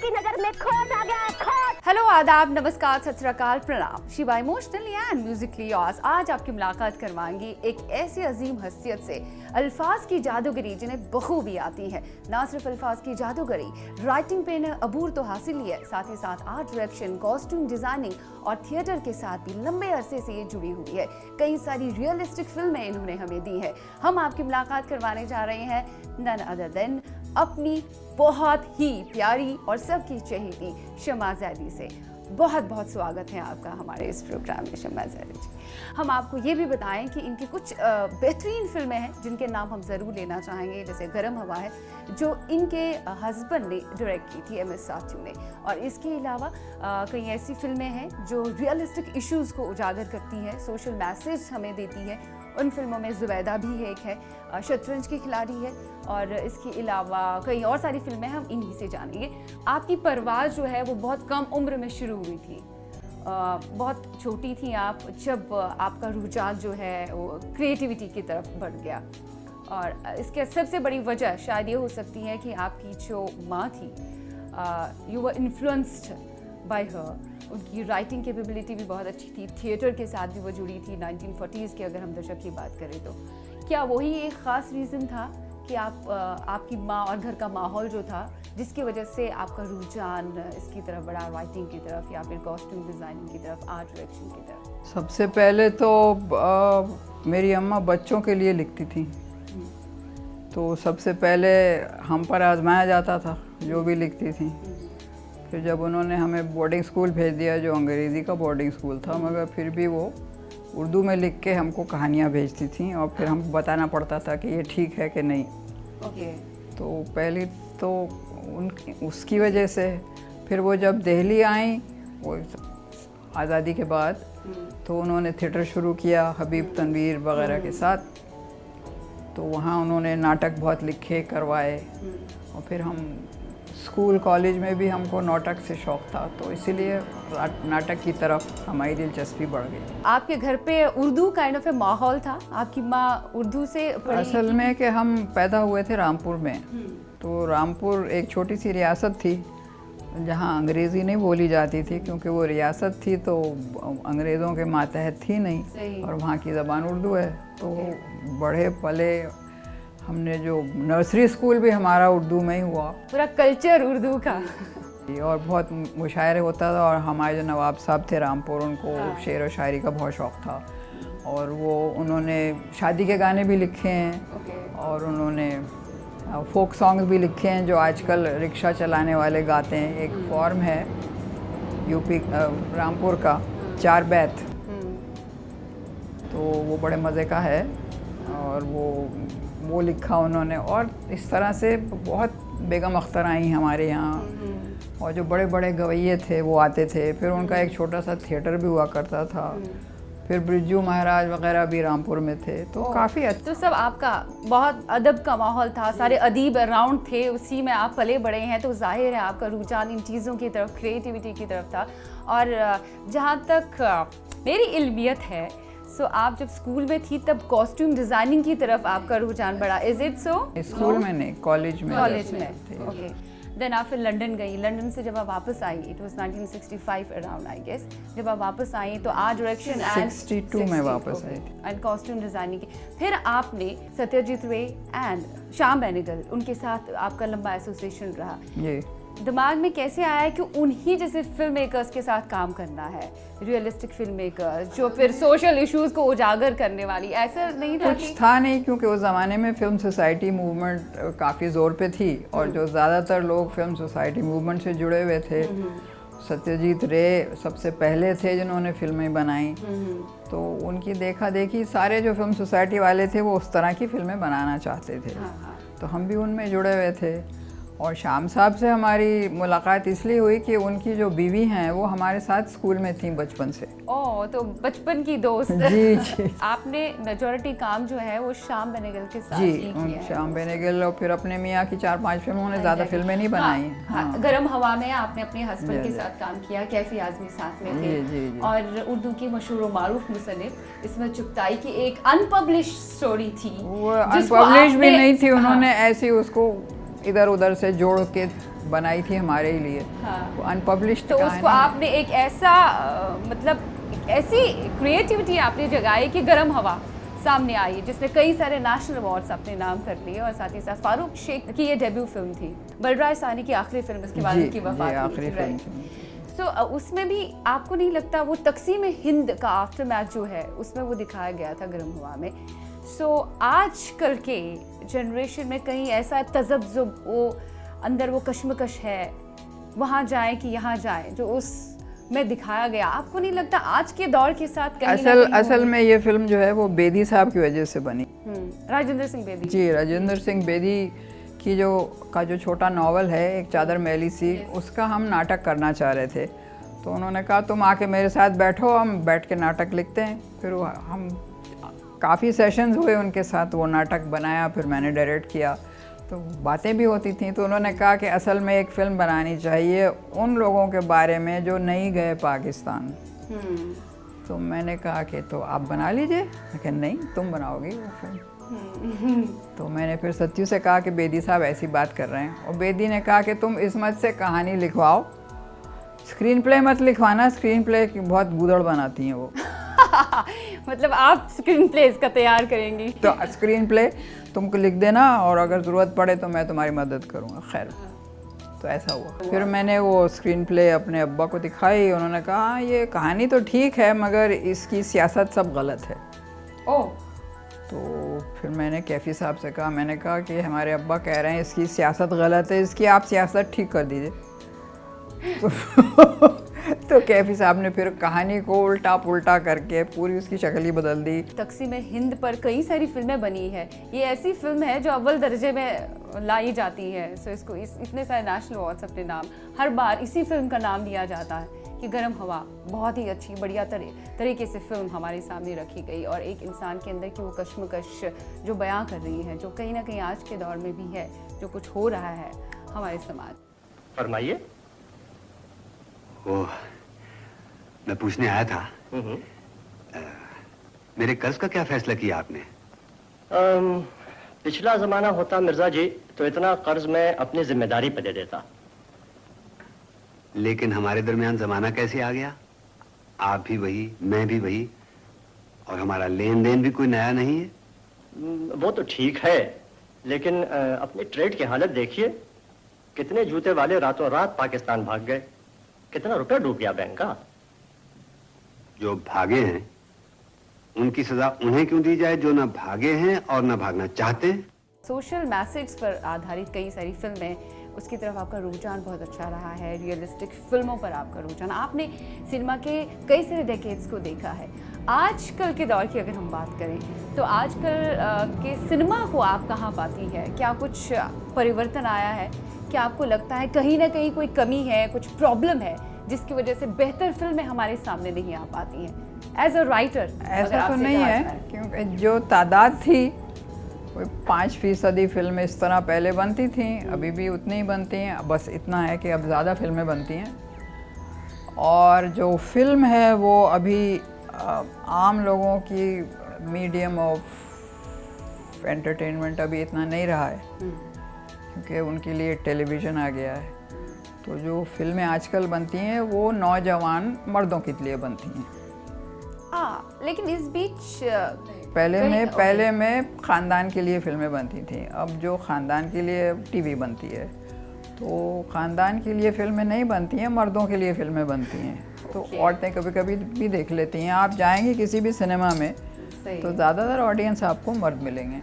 आपकी नजर में खोट आ गया है, खोट। हेलो, आदाब, नमस्कार, सत श्री अकाल, प्रणाम। Shiva emotionally and Musically yours. आज आपकी मुलाकात करवाएंगी एक ऐसी अजीम हस्तियत से, अल्फाज की जादूगरी जिन्हें बखूबी आती है। ना सिर्फ अल्फाज की जादूगरी, राइटिंग पे इन्हें अबूर तो हासिल ही है, साथ ही साथ आर्ट डायरेक्शन, कॉस्ट्यूम डिजाइनिंग और थिएटर के साथ भी लंबे अरसे से ये जुड़ी हुई है। कई सारी रियलिस्टिक फिल्में इन्होंने हमें दी है। हम आपकी मुलाकात करवाने जा रहे हैं नन अदर देन अपनी बहुत ही प्यारी और सबकी चहेती शमा ज़ैदी से। बहुत बहुत स्वागत है आपका हमारे इस प्रोग्राम में शमा ज़ैदी जी। हम आपको ये भी बताएं कि इनकी कुछ बेहतरीन फिल्में हैं जिनके नाम हम ज़रूर लेना चाहेंगे, जैसे गरम हवा है जो इनके हस्बैंड ने डायरेक्ट की थी, MS साथियों ने। और इसके अलावा कई ऐसी फिल्में हैं जो रियलिस्टिक इश्यूज़ को उजागर करती हैं, सोशल मैसेज हमें देती है। उन फिल्मों में जुबैदा भी एक है, शतरंज की खिलाड़ी है, और इसके अलावा कई और सारी फिल्में हम इन्हीं से जानेंगे। आपकी परवाज़ जो है वो बहुत कम उम्र में शुरू हुई थी, बहुत छोटी थी आप जब आपका रुझान जो है वो क्रिएटिविटी की तरफ बढ़ गया। और इसके सबसे बड़ी वजह शायद ये हो सकती है कि आपकी जो माँ थी, यू वर इन्फ्लुएंस्ड बाय हर। उनकी राइटिंग कैपेबिलिटी भी बहुत अच्छी थी, थिएटर के साथ भी वो जुड़ी थी 1940s की अगर हम दशक की बात करें तो। क्या वही एक ख़ास रीज़न था कि आपकी माँ और घर का माहौल जो था जिसकी वजह से आपका रुझान इसकी तरफ बढ़ा, राइटिंग की तरफ या फिर कॉस्ट्यूम डिज़ाइनिंग की तरफ, आर्ट डायरेक्शन की तरफ? सबसे पहले तो मेरी अम्मा बच्चों के लिए लिखती थी, तो सबसे पहले हम पर आजमाया जाता था जो भी लिखती थी। फिर जब उन्होंने हमें बोर्डिंग स्कूल भेज दिया जो अंग्रेज़ी का बोर्डिंग स्कूल था, मगर फिर भी वो उर्दू में लिख के हमको कहानियाँ भेजती थी और फिर हमको बताना पड़ता था कि ये ठीक है कि नहीं। ओके। तो पहले तो उसकी वजह से फिर वो जब दिल्ली आई वो आज़ादी के बाद, तो उन्होंने थिएटर शुरू किया हबीब तनवीर वगैरह के साथ। तो वहाँ उन्होंने नाटक बहुत लिखे करवाए, और फिर हम स्कूल कॉलेज में भी हमको नाटक से शौक़ था, तो इसीलिए नाटक की तरफ हमारी दिलचस्पी बढ़ गई। आपके घर पे उर्दू काइंड ऑफ ए माहौल था? आपकी माँ उर्दू से पढ़ी? असल में कि हम पैदा हुए थे रामपुर में, तो रामपुर एक छोटी सी रियासत थी जहाँ अंग्रेज़ी नहीं बोली जाती थी, क्योंकि वो रियासत थी तो अंग्रेज़ों के मातहत थी नहीं, और वहाँ की ज़बान उर्दू है। तो बड़े पले हमने जो नर्सरी स्कूल भी हमारा उर्दू में ही हुआ, पूरा कल्चर उर्दू का। और बहुत मुशायरे होता था। और हमारे जो नवाब साहब थे रामपुर, उनको शेर व शायरी का बहुत शौक़ था, और वो उन्होंने शादी के गाने भी लिखे हैं, और उन्होंने फोक सॉन्ग्स भी लिखे हैं जो आजकल रिक्शा चलाने वाले गाते हैं। एक फॉर्म है यूपी रामपुर का, चार बैत, तो वो बड़े मज़े का है, और वो लिखा उन्होंने। और इस तरह से बहुत बेगम अख्तर आई हमारे यहाँ, और जो बड़े बड़े गवैये थे वो आते थे। फिर उनका एक छोटा सा थिएटर भी हुआ करता था। फिर बिरजू महाराज वगैरह भी रामपुर में थे, तो काफ़ी अच्छा। तो सब आपका बहुत अदब का माहौल था, सारे अदीब अराउंड थे, उसी में आप पले बड़े हैं, तो जाहिर है आपका रुझान इन चीज़ों की तरफ, क्रिएटिविटी की तरफ था। और जहाँ तक मेरी इल्मियत है, सो आप जब स्कूल में थी तब कॉस्ट्यूम डिज़ाइनिंग की तरफ आपका रुझान बढ़ा, इज इट सो? स्कूल में नहीं, कॉलेज में। ओके। देन आप फिर लंदन गई। लंदन से जब आप वापस आई, it was 1965 around I guess, जब आप वापस आई तो आर्ट डायरेक्शन एंड 62 में वापस आई थी, एंड कॉस्ट्यूम डिज़ाइनिंग की। फिर आपने सत्यजीत रे एंड श्याम बेनेगल, उनके साथ आपका लंबा एसोसिएशन रहा। ये दिमाग में कैसे आया कि उन्हीं जैसे फिल्म मेकर्स के साथ काम करना है, रियलिस्टिक फिल्म मेकर्स जो फिर सोशल इश्यूज को उजागर करने वाली? ऐसा नहीं था? कुछ था नहीं, क्योंकि उस ज़माने में फिल्म सोसाइटी मूवमेंट काफ़ी ज़ोर पे थी, और जो ज़्यादातर लोग फिल्म सोसाइटी मूवमेंट से जुड़े हुए थे। सत्यजीत रे सबसे पहले थे जिन्होंने फिल्में बनाई, तो उनकी देखा देखी सारे जो फिल्म सोसाइटी वाले थे वो उस तरह की फिल्में बनाना चाहते थे। तो हम भी उनमें जुड़े हुए थे। और श्याम साहब से हमारी मुलाकात इसलिए हुई कि उनकी जो बीवी हैं वो हमारे साथ स्कूल में थी बचपन से। ओह, तो बचपन की दोस्त। जी जी। आपने मेजॉरिटी काम जो है वो श्याम बेनेगल के साथ जी, ही किया है। श्याम बेनेगल, और फिर अपने मियाँ की 4-5 फिल्में, उन्होंने ज़्यादा फिल्में नहीं बनाई। हाँ, गरम हवा में आपने अपने हस्बैंड के साथ काम किया, कैफी आजमी साथ में थे। जी। और उर्दू की मशहूर व मारूफ मुसन्निफ इसमें चुगताई की एक अनपब्लिश्ड स्टोरी थी, वो अनपब्लिश भी नहीं थी, उन्होंने ऐसी उसको इधर उधर से जोड़ के बनाई थी हमारे ही लिए। हाँ। वो अनपब्लिश्ड तो उसको आपने एक ऐसा मतलब एक ऐसी क्रिएटिविटी आपने जगाई कि गर्म हवा सामने आई, जिसने कई सारे नेशनल अवार्ड्स अपने नाम कर लिए, और साथ ही साथ फारूक शेख की ये डेब्यू फिल्म थी, बलराज साहनी की आखिरी फिल्म, उसके बाद उनकी वफात आखिरी हुई थी, फिल्म राइट। थी। सो उसमें भी आपको नहीं लगता वो तकसीम हिंद का आफ्टर मैच जो है उसमें वो दिखाया गया था गर्म हवा में? सो आजकल के जनरेशन में कहीं ऐसा तजब्जुब, वो अंदर वो कश्मकश है, वहाँ जाए कि यहाँ जाए, जो उस में दिखाया गया, आपको नहीं लगता आज के दौर के साथ कहीं ना कहीं असल में ये फिल्म जो है वो बेदी साहब की वजह से बनी। राजेंद्र सिंह बेदी जी, राजेंद्र सिंह बेदी की जो छोटा नावल है एक चादर मैली सी, उसका हम नाटक करना चाह रहे थे। तो उन्होंने कहा तुम आके मेरे साथ बैठो, हम बैठ के नाटक लिखते हैं। फिर हम काफ़ी सेशंस हुए उनके साथ, वो नाटक बनाया, फिर मैंने डायरेक्ट किया, तो बातें भी होती थी। तो उन्होंने कहा कि असल में एक फ़िल्म बनानी चाहिए उन लोगों के बारे में जो नहीं गए पाकिस्तान। तो मैंने कहा कि तो आप बना लीजिए। मैं कहा नहीं, तुम बनाओगी वो फिल्म। तो मैंने फिर सत्यू से कहा कि बेदी साहब ऐसी बात कर रहे हैं, और बेदी ने कहा कि तुम इसमत से कहानी लिखवाओ, स्क्रीन प्ले मत लिखवाना, स्क्रीन प्ले की बहुत गूदड़ बनाती हैं वो। मतलब आप स्क्रीन प्ले इसका तैयार करेंगी? तो स्क्रीन प्ले तुमको लिख देना, और अगर ज़रूरत पड़े तो मैं तुम्हारी मदद करूँगा। खैर, तो ऐसा हुआ। फिर मैंने वो स्क्रीन प्ले अपने अब्बा को दिखाई, उन्होंने कहा हाँ ये कहानी तो ठीक है मगर इसकी सियासत सब गलत है। ओह। तो फिर मैंने कैफ़ी साहब से कहा, मैंने कहा कि हमारे अब्बा कह रहे हैं इसकी सियासत गलत है, इसकी आप सियासत ठीक कर दीजिए। तो कैफ़ी साहब ने फिर कहानी को उल्टा पुल्टा करके पूरी उसकी शक्ल ही बदल दी। तकसीम हिंद पर कई सारी फिल्में बनी है, ये ऐसी फिल्म है जो अव्वल दर्जे में लाई जाती है। सो इसको इतने सारे नेशनल अवार्ड्स अपने नाम, हर बार इसी फिल्म का नाम लिया जाता है कि गर्म हवा बहुत ही अच्छी बढ़िया तरीके से फिल्म हमारे सामने रखी गई, और एक इंसान के अंदर की वो कश्मकश जो बयां कर रही है, जो कहीं ना कहीं आज के दौर में भी है, जो कुछ हो रहा है हमारे समाज। फरमाइए। वो मैं पूछने आया था, मेरे कर्ज का क्या फैसला किया आपने? पिछला जमाना होता मिर्जा जी तो इतना कर्ज मैं अपनी जिम्मेदारी पे दे देता, लेकिन हमारे दरमियान जमाना कैसे आ गया? आप भी वही, मैं भी वही, और हमारा लेन देन भी कोई नया नहीं है। वो तो ठीक है, लेकिन अपनी ट्रेड की हालत देखिए, कितने जूते वाले रातों रात पाकिस्तान भाग गए, कितना रुपया डूब गया बैंक का। जो भागे हैं उनकी सजा उन्हें क्यों दी जाए जो ना भागे हैं और ना भागना चाहते हैं? सोशल मैसेज पर आधारित कई सारी फिल्में, उसकी तरफ आपका रुझान बहुत अच्छा रहा है, रियलिस्टिक फिल्मों पर आपका रुझान, आपने सिनेमा के कई सारे डेकेड्स को देखा है। आजकल के दौर की अगर हम बात करें तो आजकल के सिनेमा को आप कहाँ पाती है? क्या कुछ परिवर्तन आया है? क्या आपको लगता है कहीं ना कहीं कोई कमी है, कुछ प्रॉब्लम है जिसकी वजह से बेहतर फिल्में हमारे सामने नहीं आ पाती हैं? एज अ राइटर ऐसा तो नहीं है, क्योंकि जो तादाद थी कोई 5% फिल्में इस तरह पहले बनती थी, अभी भी उतनी ही बनती हैं, बस इतना है कि अब ज़्यादा फिल्में बनती हैं, और जो फिल्म है वो अभी आम लोगों की मीडियम ऑफ एंटरटेनमेंट अभी इतना नहीं रहा है, क्योंकि उनके लिए टेलीविज़न आ गया है। तो जो फिल्में आजकल बनती हैं वो नौजवान मर्दों के लिए बनती हैं। लेकिन इस बीच पहले में ख़ानदान के लिए फिल्में बनती थी, अब जो ख़ानदान के लिए टीवी बनती है, तो ख़ानदान के लिए फिल्में नहीं बनती हैं, मर्दों के लिए फिल्में बनती हैं। तो औरतें कभी कभी भी देख लेती हैं। आप जाएंगे किसी भी सिनेमा में तो ज़्यादातर ऑडियंस आपको मर्द मिलेंगे।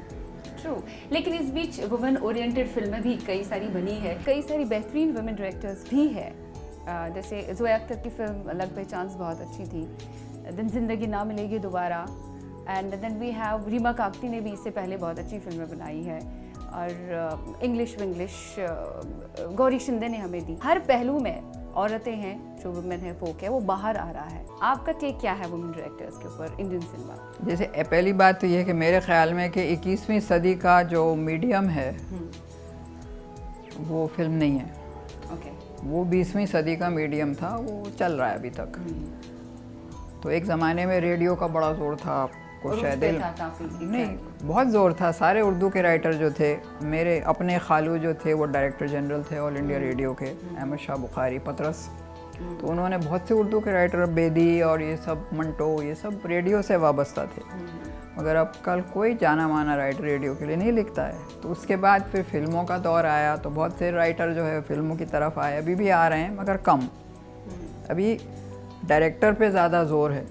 ट्रू, लेकिन इस बीच वुमेन ओरिएंटेड फिल्में भी कई सारी बनी है, कई सारी बेहतरीन वुमेन डायरेक्टर्स भी है, जैसे जोया अख्तर की फिल्म अलग पहचान बहुत अच्छी थी, दिन जिंदगी ना मिलेगी दोबारा, and then we have Reema Kakati ने भी इससे पहले बहुत अच्छी फिल्में बनाई है, और इंग्लिश गौरी शिंदे ने हमें दी। हर पहलू में औरतें हैं, जो वुमेन है, फोक है, वो बाहर आ रहा है। आपका टेक क्या है वुमेन डायरेक्टर्स के ऊपर इंडियन सिनेमा? जैसे पहली बात तो ये है कि मेरे ख्याल में कि 21वीं सदी का जो मीडियम है वो फिल्म नहीं है। वो 20वीं सदी का मीडियम था, वो चल रहा है अभी तक। तो एक ज़माने में रेडियो का बड़ा जोर था, सबको और शायद उस पे इल्म था काफी, नहीं बहुत ज़ोर था। सारे उर्दू के राइटर जो थे, मेरे अपने खालू जो थे वो डायरेक्टर जनरल थे ऑल इंडिया रेडियो के, अहमद शाह बुखारी पतरस, तो उन्होंने बहुत से उर्दू के राइटर, बेदी और ये सब, मंटो, ये सब रेडियो से वाबस्ता थे। मगर अब कल कोई जाना माना राइटर रेडियो के लिए नहीं लिखता है। तो उसके बाद फिर फिल्मों का दौर आया, तो बहुत से राइटर जो है फिल्मों की तरफ आए, अभी भी आ रहे हैं मगर कम। अभी डायरेक्टर पे ज़्यादा जोर है,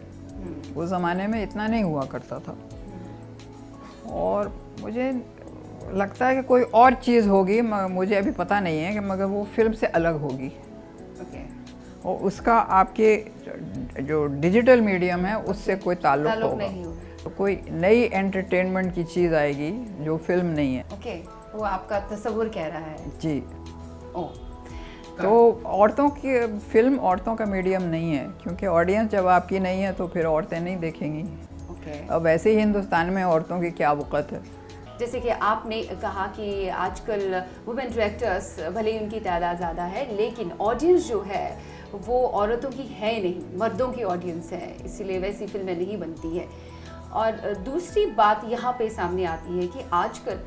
उस ज़माने में इतना नहीं हुआ करता था। और मुझे लगता है कि कोई और चीज़ होगी, मुझे अभी पता नहीं है कि, मगर वो फिल्म से अलग होगी। और उसका आपके जो डिजिटल मीडियम है उससे कोई ताल्लुक होगा। तो कोई नई एंटरटेनमेंट की चीज़ आएगी जो फिल्म नहीं है। ओके, वो आपका तस्वुर कह रहा है जी। ओ तो औरतों की फिल्म औरतों का मीडियम नहीं है, क्योंकि ऑडियंस जब आपकी नहीं है तो फिर औरतें नहीं देखेंगी। ओके, अब ऐसे ही हिंदुस्तान में औरतों की क्या वक़्त है। जैसे कि आपने कहा कि आजकल वुमेन डायरेक्टर्स भले ही उनकी तादाद ज़्यादा है, लेकिन ऑडियंस जो है वो औरतों की है नहीं, मर्दों की ऑडियंस है, इसीलिए वैसी फिल्में नहीं बनती है। और दूसरी बात यहाँ पे सामने आती है कि आजकल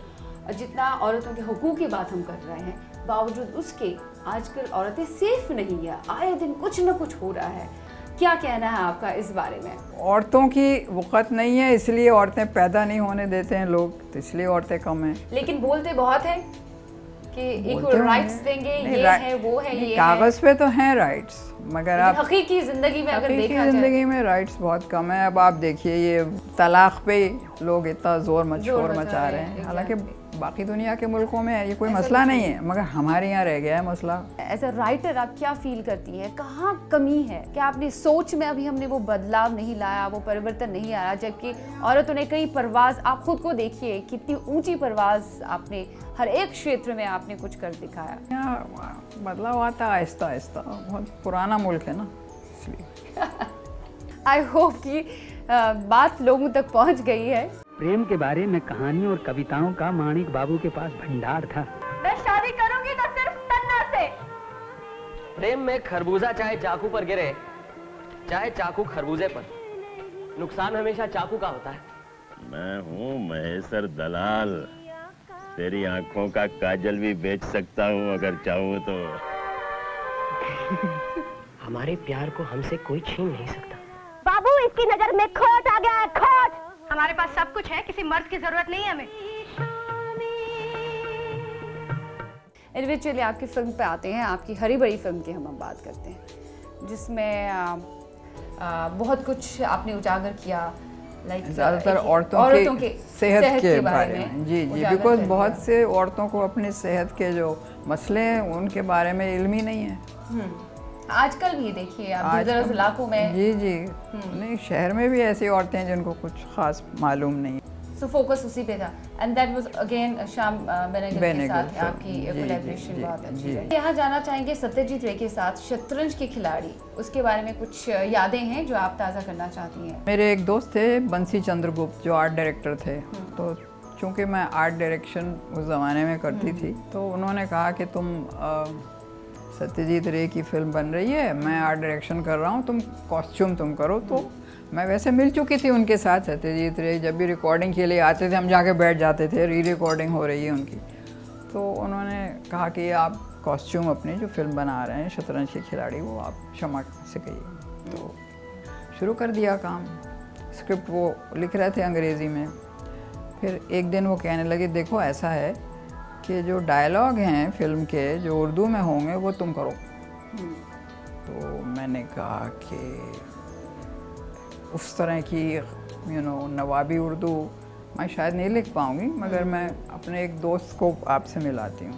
जितना औरतों के हुकूक की बात हम कर रहे हैं, बावजूद उसके आजकल औरतें सेफ नहीं है, आए दिन कुछ ना कुछ हो रहा है। क्या कहना है आपका इस बारे में? औरतों की वक़्त नहीं है, इसलिए औरतें पैदा नहीं होने देते हैं लोग, तो इसलिए औरतें कम हैं। लेकिन बोलते बहुत है कि इक्वल राइट्स देंगे, ये है वो है, ये कागज़ पे तो हैं राइट्स, मगर आप हकीकी ज़िंदगी में अगर देखा जाए, ज़िंदगी में राइट्स बहुत कम है। अब आप देखिए ये तलाक पे लोग इतना जोर मचा रहे हैं, हालांकि बाकी दुनिया के मुल्कों में ये कोई मसला नहीं है, मगर हमारे यहाँ रह गया है मसला। एज अ राइटर आप क्या फील करती हैं, कहाँ कमी है? क्या आपने सोच में अभी हमने वो बदलाव नहीं लाया, वो परिवर्तन नहीं आया, जबकि औरतों ने कई परवाज, आप खुद को देखिए कितनी ऊंची परवाज आपने हर एक क्षेत्र में आपने कुछ कर दिखाया। यहाँ बदलाव आता आहिस्ता आहिस्ता, बहुत पुराना मुल्क है ना, इसलिए आई होप कि बात लोगों तक पहुँच गई है। प्रेम के बारे में कहानी और कविताओं का माणिक बाबू के पास भंडार था। मैं शादी करूंगी तो सिर्फ तन्ना से। प्रेम में खरबूजा चाहे चाकू पर गिरे, चाहे चाकू खरबूजे पर, नुकसान हमेशा चाकू का होता है। मैं हूँ महेश्वर दलाल, तेरी आंखों का काजल भी बेच सकता हूँ अगर चाहूँ तो। हमारे प्यार को हमसे कोई छीन नहीं सकता। बाबू, इसकी नजर में खोट आ गया है, खोट। हमारे पास सब कुछ है, किसी मर्द की जरूरत नहीं है हमें। एनीवे, चलिए आपकी फिल्म पे आते हैं। आपकी हरी भरी फिल्म की हम बात करते हैं, जिसमें बहुत कुछ आपने उजागर किया, लाइक ज़्यादातर औरतों के सेहत के बारे में। जी जी, बिकॉज बहुत से औरतों को अपनी सेहत के जो मसले हैं उनके बारे में इल्म ही नहीं है। आजकल भी देखिए आप दूर-दराज इलाकों में। जी जी, नहीं, शहर में भी ऐसी औरतें हैं जिनको कुछ खास मालूम नहीं। सो फोकस उसी पे था, एंड दैट वाज अगेन शाम बेनेगल के साथ आपकी कोलैबोरेशन बहुत अच्छी है। यहाँ जाना चाहेंगे सत्यजीत रे के साथ शतरंज के खिलाड़ी, उसके बारे में कुछ यादें हैं जो आप ताज़ा करना चाहती हैं? मेरे एक दोस्त थे बंसी चंद्रगुप्त, जो आर्ट डायरेक्टर थे, तो चूँकि मैं आर्ट डायरेक्शन उस ज़माने में करती थी, तो उन्होंने कहा कि तुम सत्यजीत रे की फिल्म बन रही है, मैं आर्ट डायरेक्शन कर रहा हूँ, तुम कॉस्ट्यूम तुम करो। तो मैं वैसे मिल चुकी थी उनके साथ। सत्यजीत रे जब भी रिकॉर्डिंग के लिए आते थे, हम जाके बैठ जाते थे, री रिकॉर्डिंग हो रही है उनकी। तो उन्होंने कहा कि आप कॉस्ट्यूम अपनी जो फिल्म बना रहे हैं शतरंज के खिलाड़ी, वो आप शमा से कहिए। तो शुरू कर दिया काम, स्क्रिप्ट वो लिख रहे थे अंग्रेज़ी में। फिर एक दिन वो कहने लगे, देखो ऐसा है कि जो डायलॉग हैं फिल्म के जो उर्दू में होंगे वो तुम करो। तो मैंने कहा कि उस तरह की नवाबी उर्दू मैं शायद नहीं लिख पाऊँगी, मगर मैं अपने एक दोस्त को आपसे मिलाती हूँ,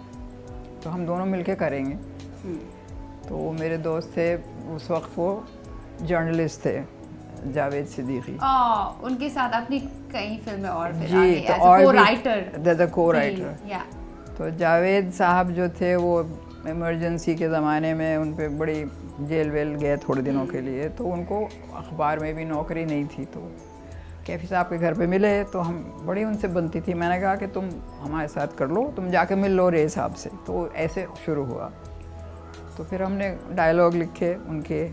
तो हम दोनों मिलके करेंगे। तो मेरे दोस्त थे उस वक्त, वो जर्नलिस्ट थे, जावेद सिद्दीकी। उनके साथ अपनी कई फिल्में और जी, तो और को-राइटर। तो जावेद साहब जो थे वो इमरजेंसी के ज़माने में उन पे बड़ी जेल वेल गए थोड़े दिनों के लिए, तो उनको अखबार में भी नौकरी नहीं थी, तो कैफी साहब के घर पे मिले, तो हम बड़ी उनसे बनती थी। मैंने कहा कि तुम हमारे साथ कर लो, तुम जाके मिल लो रे साहब से। तो ऐसे शुरू हुआ। तो फिर हमने डायलॉग लिखे उनके,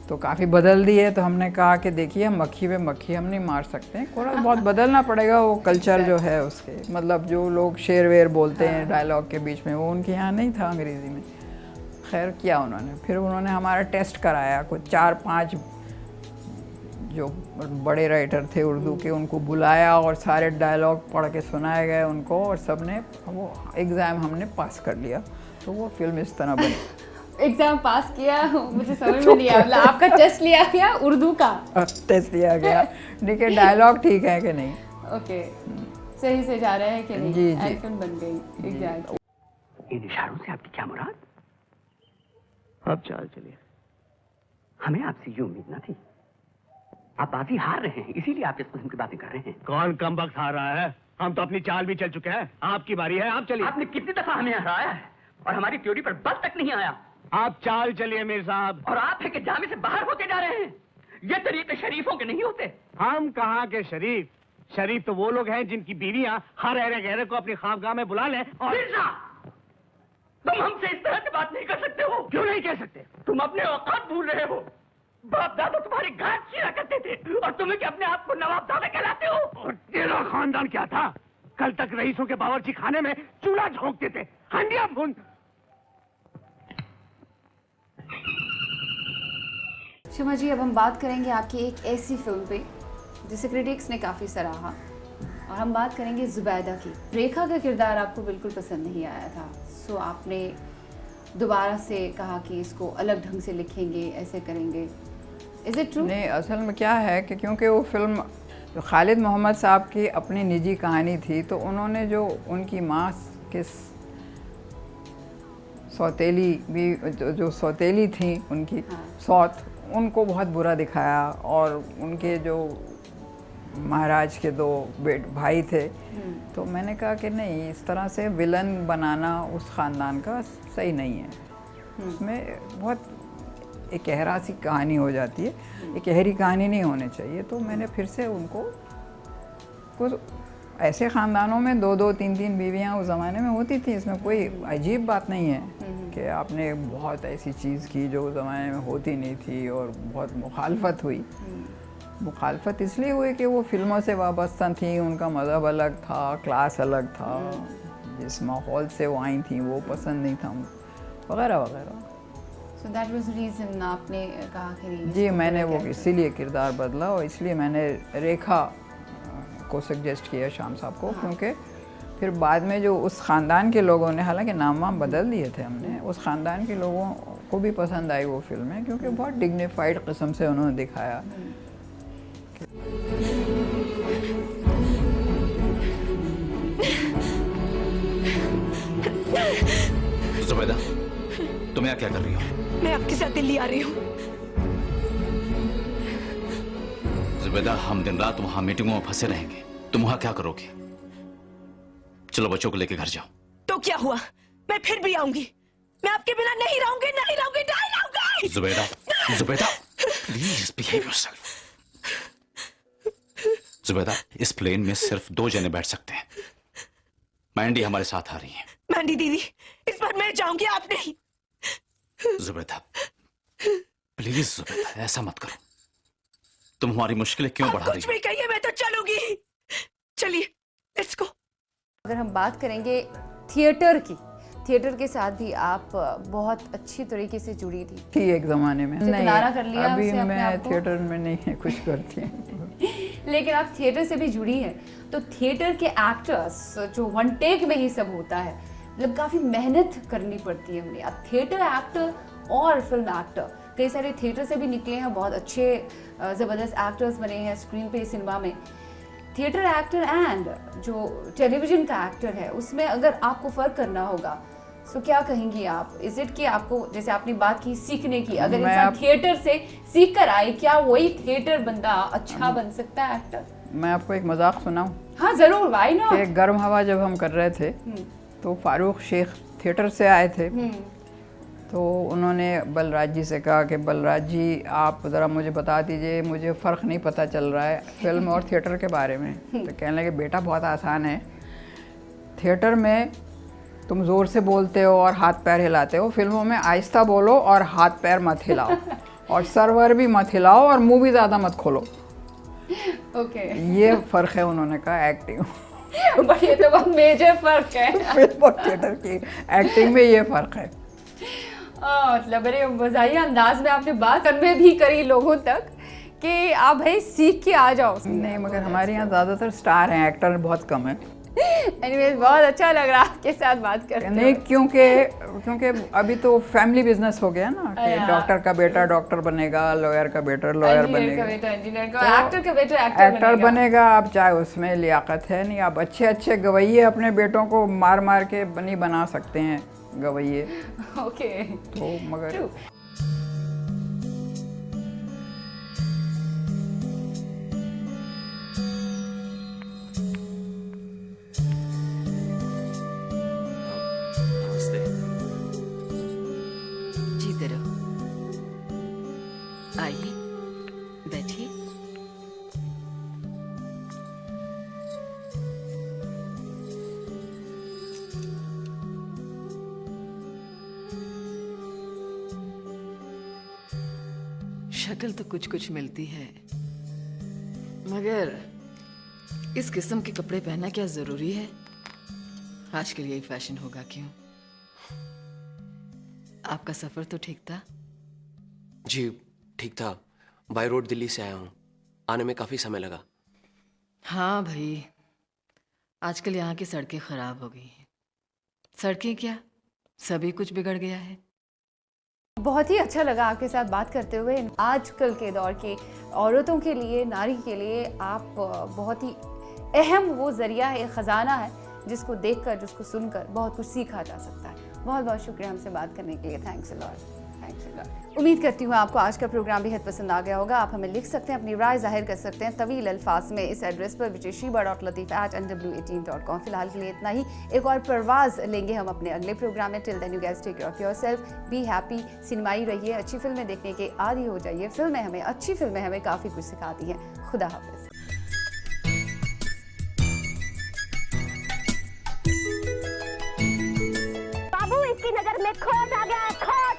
तो काफ़ी बदल दी है। तो हमने कहा कि देखिए मक्खी पे मक्खी हम नहीं मार सकते हैं, थोड़ा बहुत बदलना पड़ेगा वो कल्चर जो है उसके, मतलब जो लोग शेर वेर बोलते हैं डायलॉग के बीच में, वो उनके यहाँ नहीं था अंग्रेज़ी में। खैर किया उन्होंने, फिर उन्होंने हमारा टेस्ट कराया, कुछ 4-5 जो बड़े राइटर थे उर्दू के उनको बुलाया और सारे डायलॉग पढ़ के सुनाए गए उनको, और सब ने वो एग्ज़ाम हमने पास कर लिया। तो वो फिल्म इस तरह बनी। एग्जाम पास किया, मुझे समझ में नहीं आया, मतलब आपका टेस्ट लिया गया उर्दू का? टेस्ट लिया गया, देखिए डायलॉग ठीक है कि नहीं, ओके सही से जा रहे हैं कि नहीं, जी, जी। फिल्म बन गई। एग्जैक्टली। इन इशारों से आपकी क्या मुराद? अब चाल चलिए। हमें आपसे ये उम्मीद न थी। आप बाजी हार रहे हैं, इसीलिए आप इस किस्म की बातें कर रहे हैं। कौन कम वक्त हार रहा है? हम तो अपनी चाल भी चल चुके हैं, आपकी बारी है, आप चलिए। आपने कितनी दफा हमें हराया है और हमारी थ्योरी पर बल तक नहीं आया। आप चाल चलिए मीर साहब। और आप है कि जामे से बाहर होते जा रहे हैं। ये तरीके शरीफों के नहीं होते। हम कहाँ के शरीफ? शरीफ तो वो लोग हैं जिनकी बीवियां हर अहरे गहरे को अपनी ख्वाबगाह में बुला लें और... मिर्जा, तुम हमसे इस तरह से बात नहीं कर सकते हो। क्यों नहीं कह सकते? तुम अपने औकात भूल रहे हो। बाप दादा तुम्हारी गांठ चीरा करते थे और तुम्हें क्या अपने आप को नवाबजादा कहलाते हो? और तेरा खानदान क्या था? कल तक रईसों के बावर्ची खाने में चूल्हा झोंकते थे, हंडिया भून। शमा जी, अब हम बात करेंगे आपकी एक ऐसी फिल्म पे जिसे क्रिटिक्स ने काफ़ी सराहा, और हम बात करेंगे जुबैदा की। रेखा का किरदार आपको बिल्कुल पसंद नहीं आया था, सो आपने दोबारा से कहा कि इसको अलग ढंग से लिखेंगे, ऐसे करेंगे। Is it true? नहीं, असल में क्या है कि क्योंकि वो फिल्म खालिद मोहम्मद साहब की अपनी निजी कहानी थी, तो उन्होंने जो उनकी माँ के सौतेली भी जो सौतेली थी उनकी सौत, उनको बहुत बुरा दिखाया, और उनके जो महाराज के 2 भाई थे। तो मैंने कहा कि नहीं, इस तरह से विलन बनाना उस ख़ानदान का सही नहीं है। उसमें बहुत एक गहरा सी कहानी हो जाती है, एक गहरी कहानी नहीं होनी चाहिए। तो मैंने फिर से उनको, कुछ ऐसे ख़ानदानों में 2-2, 3-3 बीवियाँ उस ज़माने में होती थी, इसमें कोई अजीब बात नहीं है कि आपने बहुत ऐसी चीज़ की जो उस ज़माने में होती नहीं थी, और बहुत मुखालफत हुई। मुखालफत इसलिए हुई कि वो फिल्मों से वाबस्ता थी, उनका मज़हब अलग था, क्लास अलग था, जिस माहौल से वो आई थी वो पसंद नहीं था, वगैरह वगैरह। सो दैट वाज रीज़न आपने कहा कि नहीं। जी, मैंने वो इसीलिए किरदार बदला, और इसलिए मैंने रेखा को सजेस्ट किया शाम साहब को, क्योंकि फिर बाद में जो उस ख़ानदान के लोगों ने, हालांकि नाम वाम बदल दिए थे हमने, उस ख़ानदान के लोगों को भी पसंद आई वो फिल्में, क्योंकि बहुत डिग्निफाइड किस्म से उन्होंने दिखाया। जुबैदा, तुम यहाँ क्या कर रही हो? मैं आपके साथ दिल्ली आ रही हूँ। जुबैदा, हम दिन रात वहाँ मीटिंगों में फंसे रहेंगे, तुम वहाँ क्या करोगे? चलो बच्चों को लेके घर जाओ। तो क्या हुआ, मैं फिर भी आऊंगी। मैं आपके बिना नहीं रहूंगी, नहीं रहूंगी, नहीं रहूंगी। Zubaida, Zubaida, please behave yourself. Zubaida, इस प्लेन में सिर्फ 2 जने बैठ सकते हैं। मैंडी हमारे साथ आ रही है। मैंडी दीदी, इस बार मैं जाऊंगी, आप नहीं। जुबैदा, प्लीज जुबैदा, ऐसा मत करो। तुम हमारी मुश्किलें क्यों बढ़ा रही हो? कुछ भी कहिए, मैं तो चलूंगी। चलिए, लेट्स गो। अगर हम बात करेंगे थिएटर की, थिएटर के साथ भी आप बहुत अच्छी तरीके से जुड़ी थी एक ज़माने में। नहीं, किनारा कर लिया अभी उससे अपने मैं आप को? थिएटर में नहीं है, कुछ करती हूँ। लेकिन आप थिएटर से भी जुड़ी हैं, तो थिएटर के एक्टर्स जो 1 टेक में ही सब होता है, मतलब काफ़ी मेहनत करनी पड़ती है उन्हें। अब थिएटर एक्टर और फिल्म एक्टर, कई सारे थिएटर से भी निकले हैं, बहुत अच्छे ज़बरदस्त एक्टर्स बने हैं स्क्रीन पे, सिनेमा में। थिएटर एक्टर एंड जो टेलीविज़न का एक्टर है, उसमें अगर आपको फ़र्क करना होगा, सो क्या कहेंगी आप? इज इट कि आपको, जैसे आपने बात की सीखने की, अगर इंसान थिएटर से सीख कर आए, क्या वही थिएटर बंदा अच्छा बन सकता है एक्टर? मैं आपको एक मजाक सुनाऊं? हाँ जरूर, व्हाई नॉट। गर्म हवा जब हम कर रहे थे तो फारूक शेख थिएटर से आए थे, तो उन्होंने बलराज जी से कहा कि बलराज जी आप ज़रा मुझे बता दीजिए, मुझे फ़र्क नहीं पता चल रहा है फिल्म और थिएटर के बारे में। तो कहने लगे बेटा बहुत आसान है, थिएटर में तुम ज़ोर से बोलते हो और हाथ पैर हिलाते हो, फिल्मों में आहिस्ता बोलो और हाथ पैर मत हिलाओ। और सर्वर भी मत हिलाओ और मुंह भी ज़्यादा मत खोलो। ओके ये फ़र्क है उन्होंने कहा एक्टिंग बट ये तो बहुत मेजर फर्क है। फिल्म और थिएटर की एक्टिंग में ये फ़र्क है। मतलब बड़े मज़ाही अंदाज में आपने बात कन्वे भी करी लोगों तक कि आप भाई सीख के आ जाओ। नहीं, मगर हमारे यहाँ ज़्यादातर स्टार हैं, एक्टर बहुत कम है। एनीवेज बहुत अच्छा लग रहा है आपके साथ बात करके। नहीं, क्योंकि अभी तो फैमिली बिजनेस हो गया ना कि डॉक्टर का बेटा डॉक्टर बनेगा, लॉयर का बेटा लॉयर बनेगा, इंजीनियर का, एक्टर का बेटा एक्टर बनेगा। अब चाहे उसमें लियाकत है नहीं, आप अच्छे अच्छे गवैये अपने बेटों को मार मार के नहीं बना सकते हैं गवैये। ओके तो मगर जीते रहो। आइए बैठिए। शक्ल तो कुछ कुछ मिलती है, मगर इस किस्म के कपड़े पहनना क्या जरूरी है? आजकल यही फैशन होगा क्यों? आपका सफर तो ठीक था? जी ठीक था। बाय रोड दिल्ली से आया हूँ, आने में काफी समय लगा। हाँ भाई, आजकल यहाँ की सड़कें खराब हो गई हैं। सड़कें क्या, सभी कुछ बिगड़ गया है। बहुत ही अच्छा लगा आपके साथ बात करते हुए। आजकल के दौर की औरतों के लिए, नारी के लिए आप बहुत ही अहम वो जरिया है, खजाना है जिसको देखकर, जिसको सुनकर बहुत कुछ सीखा जा सकता है। बहुत बहुत शुक्रिया हमसे बात करने के लिए। Thanks a lot. उम्मीद करती हूँ आपको आज का प्रोग्राम बेहद पसंद आ गया होगा। आप हमें लिख सकते हैं, अपनी राय जाहिर कर सकते हैं तवील अल्फाज में इस एड्रेस पर sheba.latif@nw18.com। फिलहाल के लिए इतना ही। एक और परवाज लेंगे हम अपने अगले प्रोग्राम में। Till then you guys take care of yourself, be happy, सिनेमाई रहिए, अच्छी फिल्में देखने के आदी हो जाइए। अच्छी फिल्में हमें काफ़ी कुछ सिखाती हैं। खुदा हाफिज़। बाबू इसकी नजर में खोट आ गया है, खोट।